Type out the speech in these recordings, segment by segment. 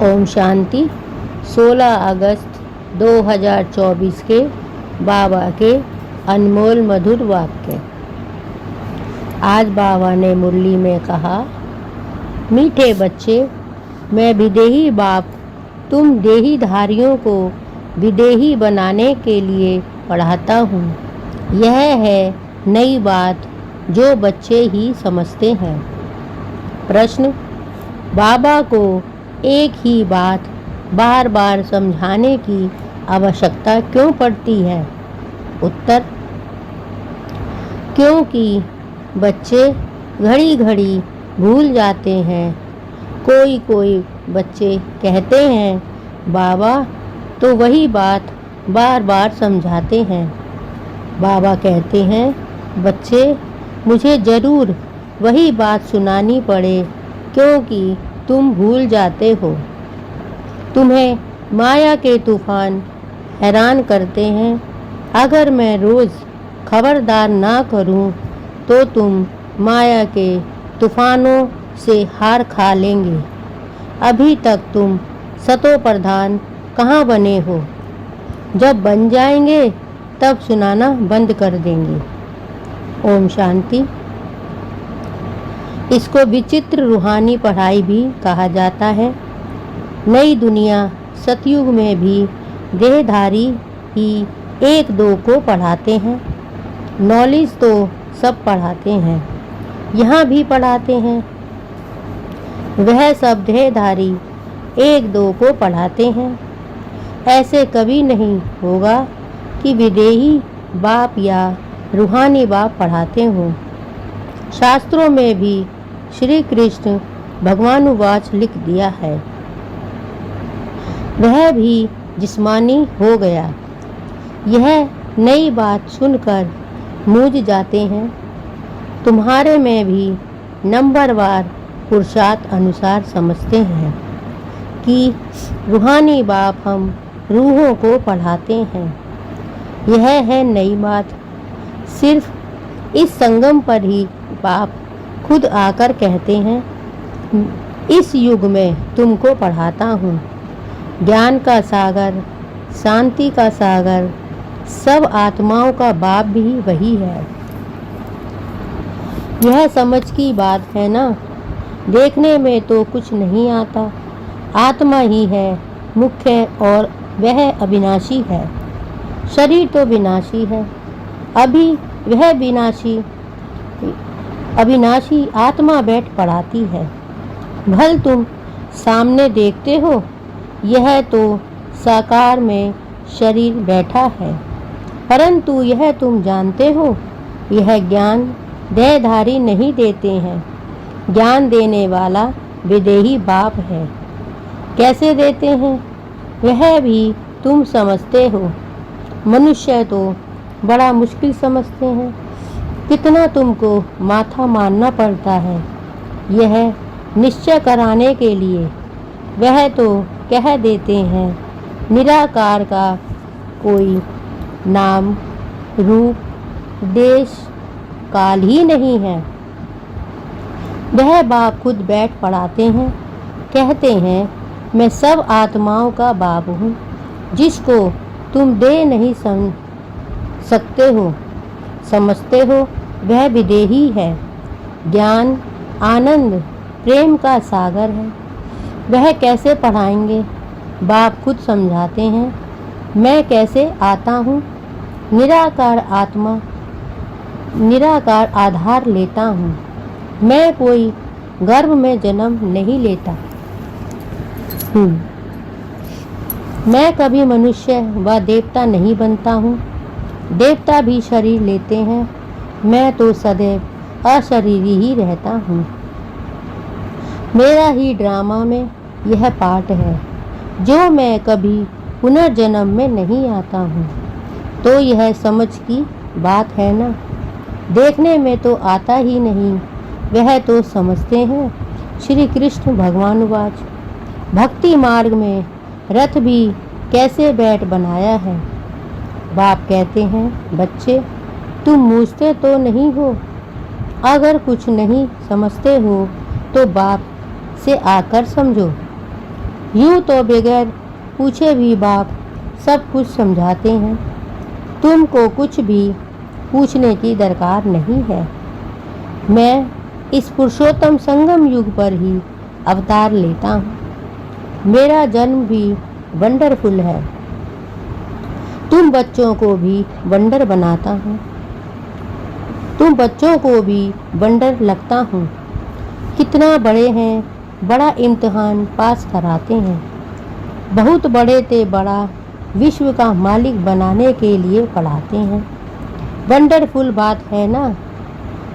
ओम शांति। 16 अगस्त 2024 के बाबा के अनमोल मधुर वाक्य। आज बाबा ने मुरली में कहा, मीठे बच्चे, मैं विदेही बाप तुम देहीधारियों को विदेही बनाने के लिए पढ़ाता हूँ। यह है नई बात जो बच्चे ही समझते हैं। प्रश्न, बाबा को एक ही बात बार बार समझाने की आवश्यकता क्यों पड़ती है? उत्तर, क्योंकि बच्चे घड़ी घड़ी भूल जाते हैं। कोई बच्चे कहते हैं बाबा, तो वही बात बार बार समझाते हैं। बाबा कहते हैं, बच्चे, मुझे ज़रूर वही बात सुनानी पड़े क्योंकि तुम भूल जाते हो। तुम्हें माया के तूफान हैरान करते हैं। अगर मैं रोज़ खबरदार ना करूं तो तुम माया के तूफानों से हार खा लेंगे। अभी तक तुम सतो प्रधान कहाँ बने हो? जब बन जाएंगे तब सुनाना बंद कर देंगे। ओम शांति। इसको विचित्र रूहानी पढ़ाई भी कहा जाता है। नई दुनिया सतयुग में भी देहधारी ही एक दो को पढ़ाते हैं। नॉलेज तो सब पढ़ाते हैं, यहाँ भी पढ़ाते हैं। वह सब देहधारी एक दो को पढ़ाते हैं। ऐसे कभी नहीं होगा कि विदेही बाप या रूहानी बाप पढ़ाते हों। शास्त्रों में भी श्री कृष्ण भगवानुवाच लिख दिया है। वह भी जिस्मानी हो गया। यह नई बात सुनकर मूझ जाते हैं। तुम्हारे में भी नंबरवार पुरुषार्थ अनुसार समझते हैं कि रूहानी बाप हम रूहों को पढ़ाते हैं। यह है नई बात। सिर्फ इस संगम पर ही बाप खुद आकर कहते हैं, इस युग में तुमको पढ़ाता हूँ। ज्ञान का सागर, शांति का सागर, सब आत्माओं का बाप भी वही है। यह समझ की बात है ना। देखने में तो कुछ नहीं आता। आत्मा ही है मुख्य और वह अविनाशी है। शरीर तो विनाशी है। अभी वह अविनाशी आत्मा बैठ पढ़ाती है। भल तुम सामने देखते हो, यह तो साकार में शरीर बैठा है, परंतु यह तुम जानते हो, यह ज्ञान देहधारी नहीं देते हैं। ज्ञान देने वाला विदेही बाप है। कैसे देते हैं वह भी तुम समझते हो। मनुष्य तो बड़ा मुश्किल समझते हैं। कितना तुमको माथा मारना पड़ता है यह निश्चय कराने के लिए। वह तो कह देते हैं निराकार का कोई नाम, रूप, देश, काल ही नहीं है। वह बाप खुद बैठ पढ़ाते हैं। कहते हैं, मैं सब आत्माओं का बाप हूँ। जिसको तुम दे नहीं सकते हो, समझते हो, वह विदेही है। ज्ञान, आनंद, प्रेम का सागर है। वह कैसे पढ़ाएंगे? बाप खुद समझाते हैं। मैं कैसे आता हूँ? निराकार आत्मा, निराकार आधार लेता हूँ। मैं कोई गर्भ में जन्म नहीं लेता। मैं कभी मनुष्य व देवता नहीं बनता हूँ। देवता भी शरीर लेते हैं। मैं तो सदैव अशरीरी ही रहता हूँ। मेरा ही ड्रामा में यह पार्ट है जो मैं कभी पुनर्जन्म में नहीं आता हूँ। तो यह समझ की बात है ना। देखने में तो आता ही नहीं, वह तो समझते हैं। श्री कृष्ण भगवानुवाच। भक्ति मार्ग में रथ भी कैसे बैठ बनाया है। बाप कहते हैं, बच्चे, तुम मूझते तो नहीं हो। अगर कुछ नहीं समझते हो तो बाप से आकर समझो। यूं तो बगैर पूछे भी बाप सब कुछ समझाते हैं। तुमको कुछ भी पूछने की दरकार नहीं है। मैं इस पुरुषोत्तम संगम युग पर ही अवतार लेता हूँ। मेरा जन्म भी वंडरफुल है। तुम बच्चों को भी वंडर बनाता हूँ। तुम बच्चों को भी वंडर लगता हूँ। कितना बड़े हैं, बड़ा इम्तिहान पास कराते हैं। बहुत बड़े ते बड़ा विश्व का मालिक बनाने के लिए पढ़ाते हैं। वंडरफुल बात है ना।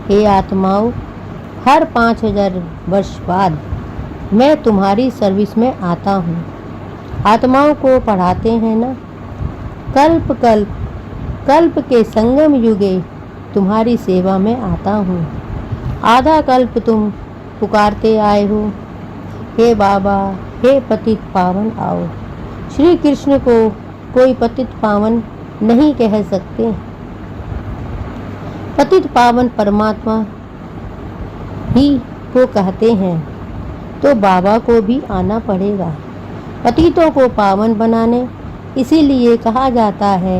हे आत्माओं, हर 5000 वर्ष बाद मैं तुम्हारी सर्विस में आता हूँ। आत्माओं को पढ़ाते हैं ना। कल्प कल्प कल्प के संगम युगे तुम्हारी सेवा में आता हूँ। आधा कल्प तुम पुकारते आए हो, हे बाबा, हे पतित पावन आओ। श्री कृष्ण को कोई पतित पावन नहीं कह सकते। पतित पावन परमात्मा ही को कहते हैं, तो बाबा को भी आना पड़ेगा पतितों को पावन बनाने। इसीलिए कहा जाता है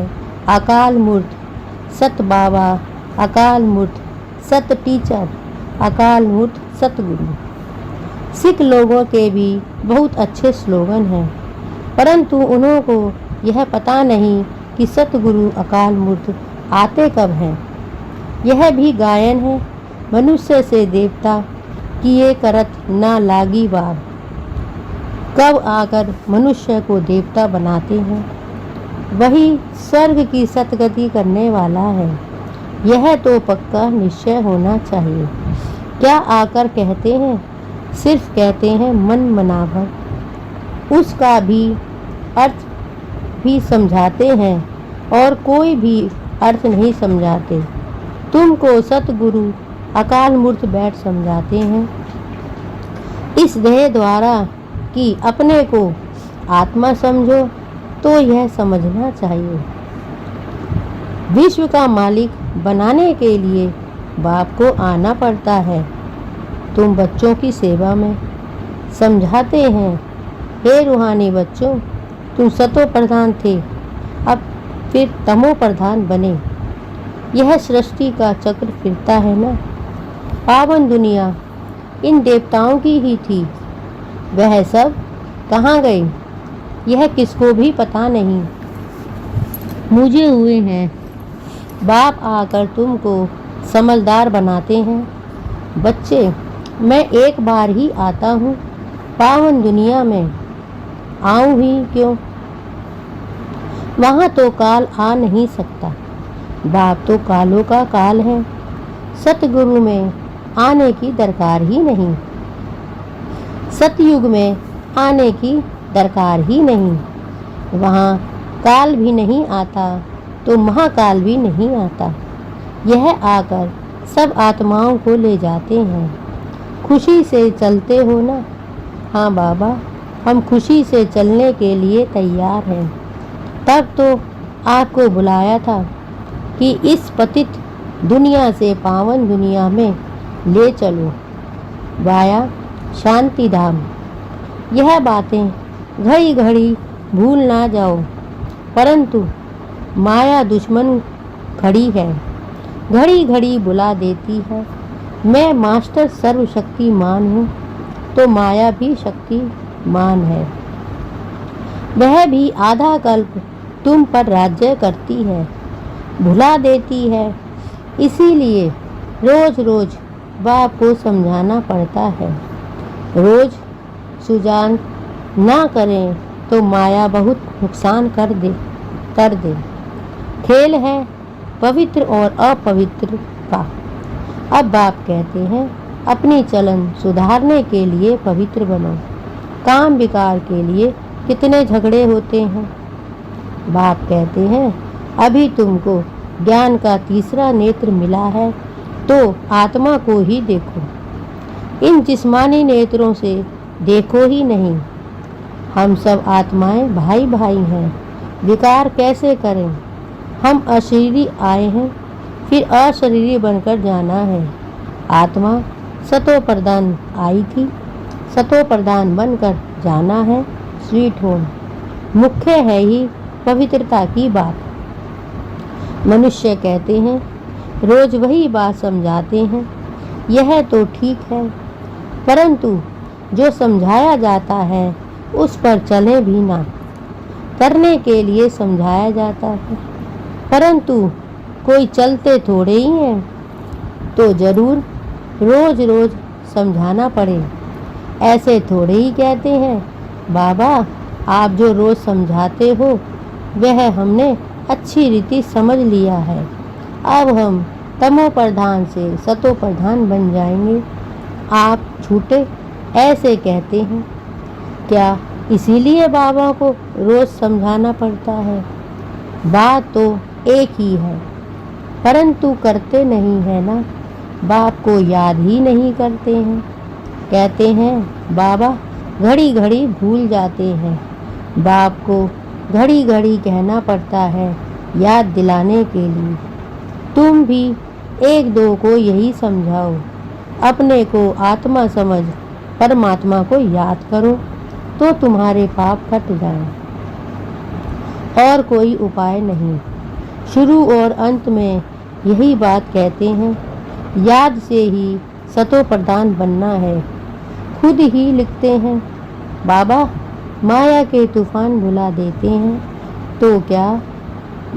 अकाल मूर्त सत बाबा, अकाल मूर्त सत टीचर, अकाल मूर्त सतगुरु। सिख लोगों के भी बहुत अच्छे स्लोगन हैं, परंतु उन्हों को यह पता नहीं कि सतगुरु अकाल मूर्त आते कब हैं। यह भी गायन है, मनुष्य से देवता किए करत ना लागी बाब। कब आकर मनुष्य को देवता बनाते हैं, वही स्वर्ग की सतगति करने वाला है। यह तो पक्का निश्चय होना चाहिए। क्या आकर कहते हैं, सिर्फ कहते हैं मन मनाभर। उसका भी अर्थ भी समझाते हैं और कोई भी अर्थ नहीं समझाते। तुमको सतगुरु अकाल मूर्त बैठ समझाते हैं इस देह द्वारा कि अपने को आत्मा समझो। तो यह समझना चाहिए विश्व का मालिक बनाने के लिए बाप को आना पड़ता है। तुम बच्चों की सेवा में समझाते हैं, हे रूहानी बच्चों, तुम सतो प्रधान थे, अब फिर तमो प्रधान बने। यह सृष्टि का चक्र फिरता है ना। पावन दुनिया इन देवताओं की ही थी, वह सब कहाँ गए यह किसको भी पता नहीं। मुझे हुए हैं बाप आकर तुमको समझदार बनाते हैं। बच्चे, मैं एक बार ही आता हूँ पावन दुनिया में, आऊँ ही क्यों? वहाँ तो काल आ नहीं सकता। बाप तो कालों का काल है। सतगुरु में आने की दरकार ही नहीं। सतयुग में आने की दरकार ही नहीं। वहाँ काल भी नहीं आता तो महाकाल भी नहीं आता। यह आकर सब आत्माओं को ले जाते हैं। खुशी से चलते हो ना? हाँ बाबा, हम खुशी से चलने के लिए तैयार हैं। तब तो आपको बुलाया था कि इस पतित दुनिया से पावन दुनिया में ले चलो, वाया शांति धाम। यह बातें घड़ी घड़ी भूल ना जाओ, परंतु माया दुश्मन खड़ी है, घड़ी घड़ी बुला देती है। मैं मास्टर सर्वशक्तिमान हूँ, तो माया भी शक्तिमान है। वह भी आधा कल्प तुम पर राज्य करती है, भुला देती है। इसीलिए रोज रोज बाप को समझाना पड़ता है। रोज सुजान ना करें तो माया बहुत नुकसान कर दे। खेल है पवित्र और अपवित्र का। अब बाप कहते हैं अपनी चलन सुधारने के लिए पवित्र बनो। काम विकार के लिए कितने झगड़े होते हैं। बाप कहते हैं अभी तुमको ज्ञान का तीसरा नेत्र मिला है, तो आत्मा को ही देखो। इन जिस्मानी नेत्रों से देखो ही नहीं। हम सब आत्माएं भाई भाई हैं, विकार कैसे करें? हम अशरीरी आए हैं, फिर अशरीरी बनकर जाना है। आत्मा सतो प्रधान आई थी, सतो प्रधान बनकर जाना है। Sweet home. मुख्य है ही पवित्रता की बात। मनुष्य कहते हैं, रोज वही बात समझाते हैं, यह तो ठीक है, परंतु जो समझाया जाता है उस पर चले भी ना। करने के लिए समझाया जाता है, परंतु कोई चलते थोड़े ही हैं, तो जरूर रोज रोज समझाना पड़े। ऐसे थोड़े ही कहते हैं, बाबा आप जो रोज समझाते हो वह हमने अच्छी रीति समझ लिया है, अब हम तमो प्रधान से सतो प्रधान बन जाएंगे, आप छूटे, ऐसे कहते हैं। क्या इसीलिए बाबा को रोज समझाना पड़ता है? बात तो एक ही है, परंतु करते नहीं है ना। बाप को याद ही नहीं करते हैं। कहते हैं बाबा घड़ी घड़ी भूल जाते हैं। बाप को घड़ी घड़ी कहना पड़ता है याद दिलाने के लिए। तुम भी एक दो को यही समझाओ, अपने को आत्मा समझ परमात्मा को याद करो तो तुम्हारे पाप कट जाएं। और कोई उपाय नहीं। शुरू और अंत में यही बात कहते हैं, याद से ही सतो प्रधान बनना है। खुद ही लिखते हैं, बाबा माया के तूफान बुला देते हैं, तो क्या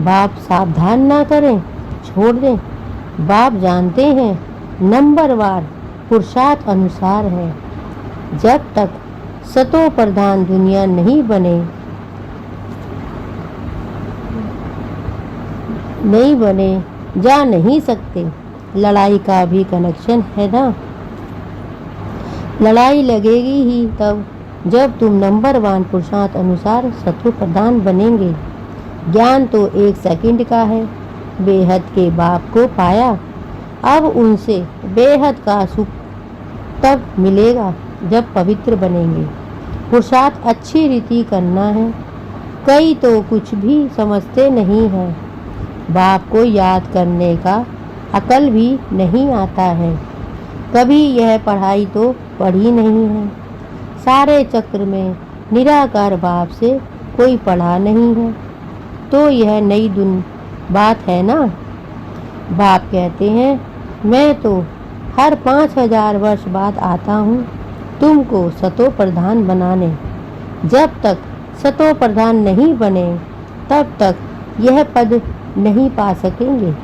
बाप सावधान ना करें, छोड़ दें? बाप जानते हैं नंबरवार पुरुषार्थ अनुसार है। जब तक सतो प्रधान दुनिया नहीं बने जा नहीं सकते। लड़ाई का भी कनेक्शन है ना। लड़ाई लगेगी ही तब जब तुम नंबर 1 पुरुषार्थ अनुसार सतो प्रधान बनेंगे। ज्ञान तो 1 सेकंड का है। बेहद के बाप को पाया, अब उनसे बेहद का सुख तब मिलेगा जब पवित्र बनेंगे। पुरुषार्थ अच्छी रीति करना है। कई तो कुछ भी समझते नहीं है। बाप को याद करने का अकल भी नहीं आता है। कभी यह पढ़ाई तो पढ़ी नहीं है। सारे चक्र में निराकार बाप से कोई पढ़ा नहीं है, तो यह नई बात है ना। बाप कहते हैं, मैं तो हर 5000 वर्ष बाद आता हूँ तुमको सतो प्रधान बनाने। जब तक सतो प्रधान नहीं बने तब तक यह पद नहीं पा सकेंगे।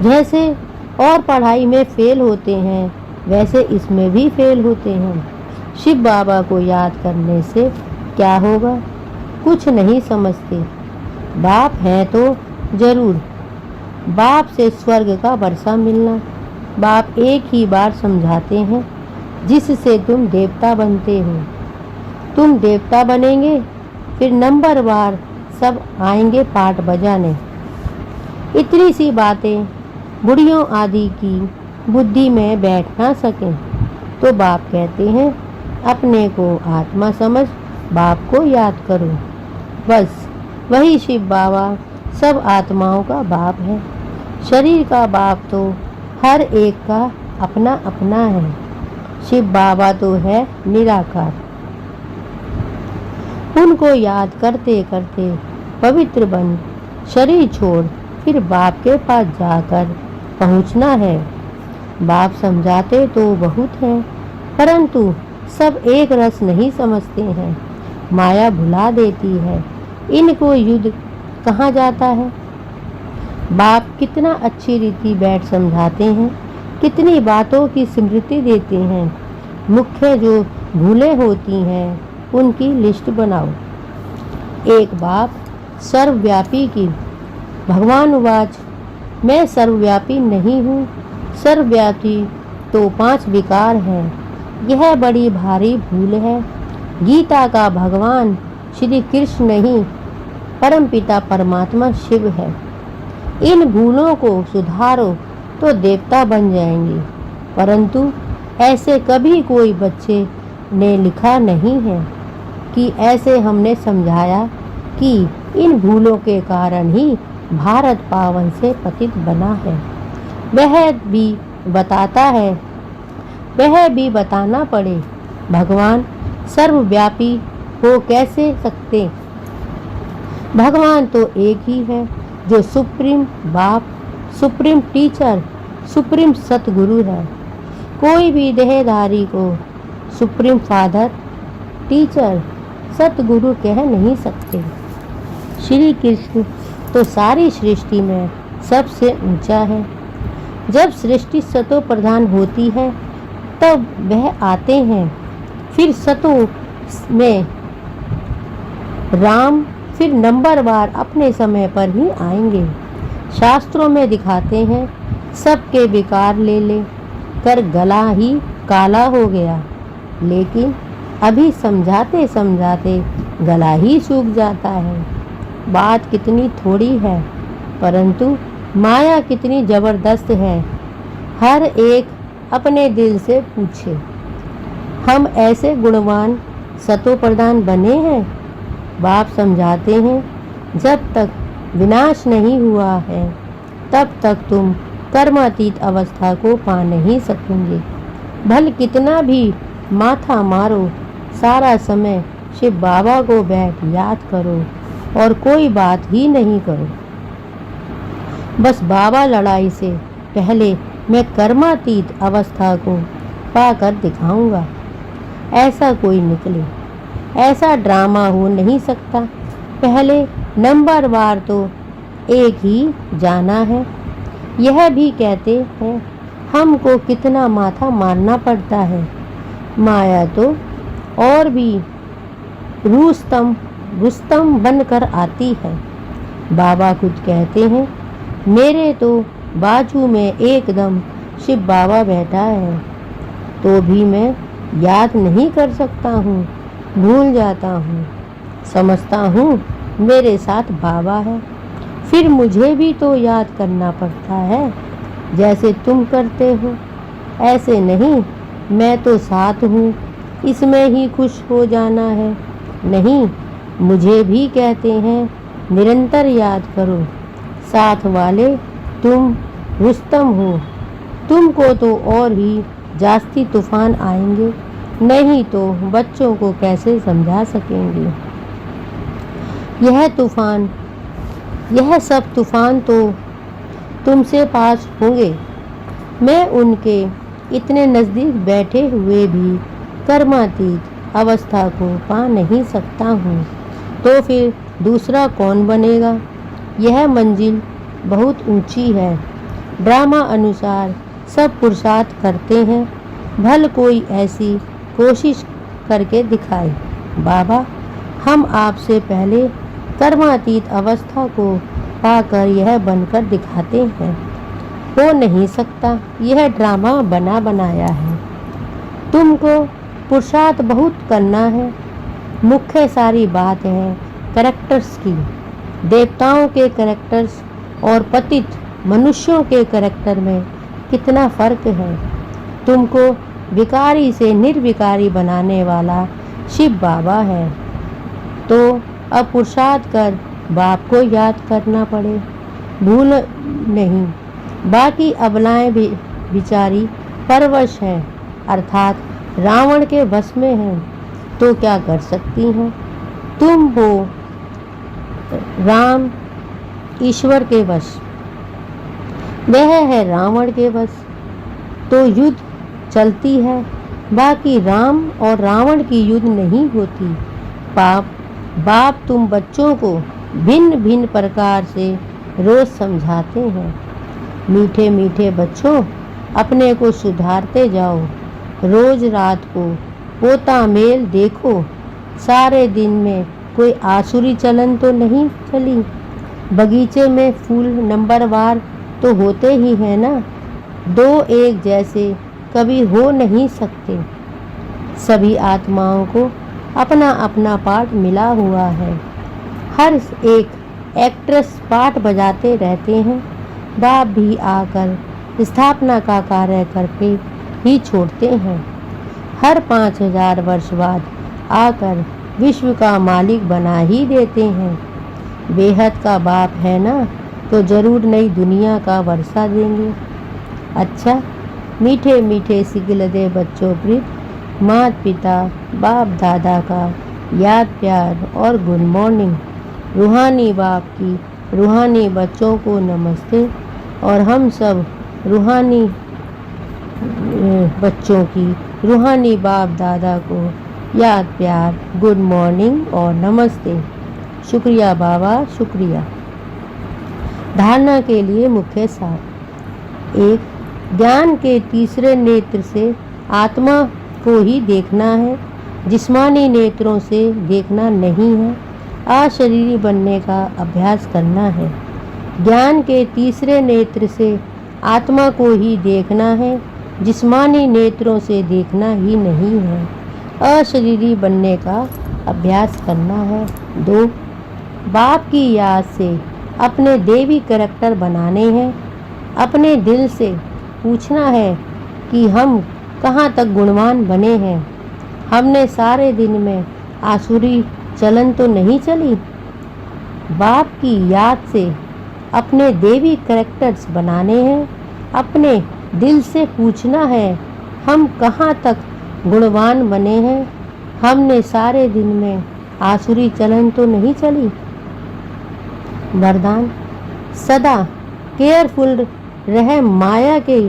जैसे और पढ़ाई में फेल होते हैं वैसे इसमें भी फेल होते हैं। शिव बाबा को याद करने से क्या होगा? कुछ नहीं समझते। बाप हैं तो जरूर। बाप से स्वर्ग का वर्षा मिलना। बाप एक ही बार समझाते हैं जिससे तुम देवता बनते हो। तुम देवता बनेंगे, फिर नंबरवार सब आएंगे पाठ बजाने। इतनी सी बातें बुढ़ियों आदि की बुद्धि में बैठ ना सकें, तो बाप कहते हैं अपने को आत्मा समझ बाप को याद करो। बस वही शिव बाबा सब आत्माओं का बाप है। शरीर का बाप तो हर एक का अपना अपना है। शिव बाबा तो है निराकार। उनको याद करते करते पवित्र बन शरीर छोड़ फिर बाप के पास जाकर पहुंचना है। बाप समझाते तो बहुत हैं, परंतु सब एक रस नहीं समझते हैं। माया भुला देती है। इनको युद्ध कहाँ जाता है। बाप कितना अच्छी रीति बैठ समझाते हैं, कितनी बातों की स्मृति देते हैं। मुख्य जो भूलें होती हैं उनकी लिस्ट बनाओ। एक बाप सर्वव्यापी की। भगवान उवाच, मैं सर्वव्यापी नहीं हूँ। सर्वव्यापी तो 5 विकार हैं। यह बड़ी भारी भूल है। गीता का भगवान श्री कृष्ण नहीं, परमपिता परमात्मा शिव है। इन भूलों को सुधारो तो देवता बन जाएंगे, परंतु ऐसे कभी कोई बच्चे ने लिखा नहीं है कि ऐसे हमने समझाया कि इन भूलों के कारण ही भारत पावन से पतित बना है। वह भी बताना पड़े। भगवान सर्वव्यापी हो कैसे सकते। भगवान तो एक ही है जो सुप्रीम बाप, सुप्रीम टीचर, सुप्रीम सतगुरु है। कोई भी देहधारी को सुप्रीम फादर, टीचर, सतगुरु कह नहीं सकते। श्री कृष्ण तो सारी सृष्टि में सबसे ऊंचा है। जब सृष्टि सतो प्रधान होती है तब वह आते हैं, फिर सतों में राम, फिर नंबरवार अपने समय पर ही आएंगे। शास्त्रों में दिखाते हैं सबके विकार ले ले कर गला ही काला हो गया, लेकिन अभी समझाते समझाते गला ही सूख जाता है। बात कितनी थोड़ी है, परंतु माया कितनी जबरदस्त है। हर एक अपने दिल से पूछे, हम ऐसे गुणवान सतो प्रधान बने हैं? बाप समझाते हैं, जब तक विनाश नहीं हुआ है तब तक तुम कर्मातीत अवस्था को पा नहीं सकेंगे। भल कितना भी माथा मारो, सारा समय शिव बाबा को बैठ याद करो और कोई बात ही नहीं करो। बस बाबा लड़ाई से पहले मैं कर्मातीत अवस्था को पाकर दिखाऊंगा। ऐसा कोई निकले, ऐसा ड्रामा हो नहीं सकता। पहले नंबरवार तो एक ही जाना है। यह भी कहते हैं हमको कितना माथा मारना पड़ता है। माया तो और भी रुस्तम बनकर आती है। बाबा खुद कहते हैं, मेरे तो बाजू में एकदम शिव बाबा बैठा है, तो भी मैं याद नहीं कर सकता हूँ, भूल जाता हूँ। समझता हूँ मेरे साथ बाबा है, फिर मुझे भी तो याद करना पड़ता है। जैसे तुम करते हो ऐसे नहीं, मैं तो साथ हूँ, इसमें ही खुश हो जाना है। नहीं, मुझे भी कहते हैं निरंतर याद करो। साथ वाले तुम रुस्तम हो, तुमको तो और ही जास्ती तूफान आएंगे, नहीं तो बच्चों को कैसे समझा सकेंगे। यह सब तूफान तो तुमसे पास होंगे। मैं उनके इतने नज़दीक बैठे हुए भी कर्मातीत अवस्था को पा नहीं सकता हूँ, तो फिर दूसरा कौन बनेगा। यह मंजिल बहुत ऊंची है। ड्रामा अनुसार सब पुरुषार्थ करते हैं, भल कोई ऐसी कोशिश करके दिखाए। बाबा, हम आपसे पहले कर्मातीत अवस्था को पाकर यह बनकर दिखाते हैं। हो नहीं सकता, यह ड्रामा बना बनाया है। तुमको पुरुषार्थ बहुत करना है। मुख्य सारी बात है कैरेक्टर्स की। देवताओं के कैरेक्टर्स और पतित मनुष्यों के कैरेक्टर में कितना फर्क है। तुमको विकारी से निर्विकारी बनाने वाला शिव बाबा है, तो अब पुरुषार्थ कर बाप को याद करना पड़े। भूल नहीं, बाकी अबलाएं भी बिचारी परवश हैं, अर्थात रावण के वश में हैं, तो क्या कर सकती हैं। तुम हो राम ईश्वर के वश, वह है रावण के वश, तो युद्ध चलती है। बाकी राम और रावण की युद्ध नहीं होती। बाप तुम बच्चों को भिन्न भिन्न प्रकार से रोज समझाते हैं। मीठे मीठे बच्चों, अपने को सुधारते जाओ। रोज रात को पोता मेल देखो। सारे दिन में कोई आसुरी चलन तो नहीं चली। बगीचे में फूल नंबरवार तो होते ही हैं ना। दो एक जैसे कभी हो नहीं सकते। सभी आत्माओं को अपना अपना पार्ट मिला हुआ है। हर एक एक्ट्रेस पार्ट बजाते रहते हैं। बाप भी आकर स्थापना का कार्य करके ही छोड़ते हैं। हर 5000 वर्ष बाद आकर विश्व का मालिक बना ही देते हैं। बेहद का बाप है ना, तो जरूर नई दुनिया का वर्षा देंगे। अच्छा, मीठे मीठे सिगलदे बच्चों प्रीत, माता पिता बाप दादा का याद प्यार और गुड मॉर्निंग। रूहानी बाप की रूहानी बच्चों को नमस्ते और हम सब रूहानी बच्चों की रूहानी बाप दादा को याद प्यार गुड मॉर्निंग और नमस्ते। शुक्रिया बाबा, शुक्रिया। धारणा के लिए मुख्य सार। 1. ज्ञान के तीसरे नेत्र से आत्मा को ही देखना है, जिस्मानी नेत्रों से देखना नहीं है। अशरीरी बनने का अभ्यास करना है। ज्ञान के तीसरे नेत्र से आत्मा को ही देखना है, जिस्मानी नेत्रों से देखना ही नहीं है। अशरीरी बनने का अभ्यास करना है। 2. बाप की याद से अपने देवी करैक्टर बनाने हैं। अपने दिल से पूछना है कि हम कहाँ तक गुणवान बने हैं। हमने सारे दिन में आसुरी चलन तो नहीं चली। बाप की याद से अपने देवी करैक्टर्स बनाने हैं। अपने दिल से पूछना है हम कहाँ तक गुणवान बने हैं। हमने सारे दिन में आसुरी चलन तो नहीं चली। वरदान। सदा केयरफुल रह, माया के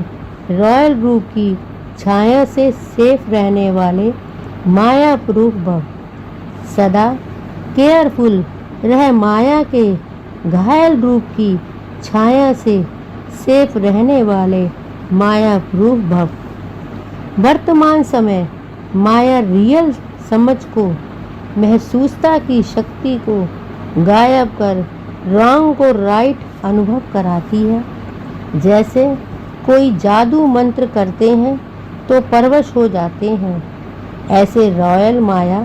रॉयल रूप की छाया से सेफ रहने वाले माया प्रूफ भव। सदा केयरफुल रह, माया के घायल रूप की छाया से सेफ रहने वाले माया प्रूफ भव। वर्तमान समय माया रियल समझ को, महसूसता की शक्ति को गायब कर रॉन्ग को राइट अनुभव कराती है। जैसे कोई जादू मंत्र करते हैं तो परवश हो जाते हैं, ऐसे रॉयल माया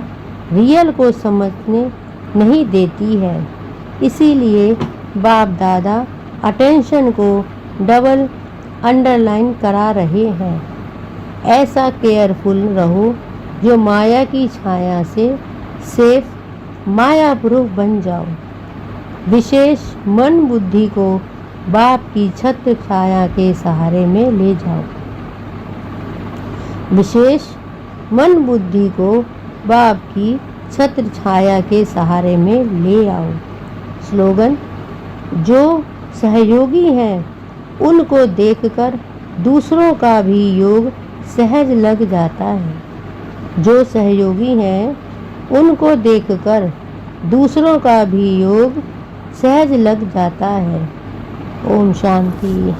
रियल को समझने नहीं देती है। इसीलिए बाप दादा अटेंशन को डबल अंडरलाइन करा रहे हैं। ऐसा केयरफुल रहो जो माया की छाया से सेफ माया प्रूफ बन जाओ। विशेष मन बुद्धि को बाप की छत्र छाया के सहारे में ले जाओ। विशेष मन बुद्धि को बाप की छत्र छाया के सहारे में ले आओ। स्लोगन। जो सहयोगी हैं उनको देखकर दूसरों का भी योग सहज लग जाता है। जो सहयोगी हैं उनको देखकर दूसरों का भी योग सहज लग जाता है। ओम शांति।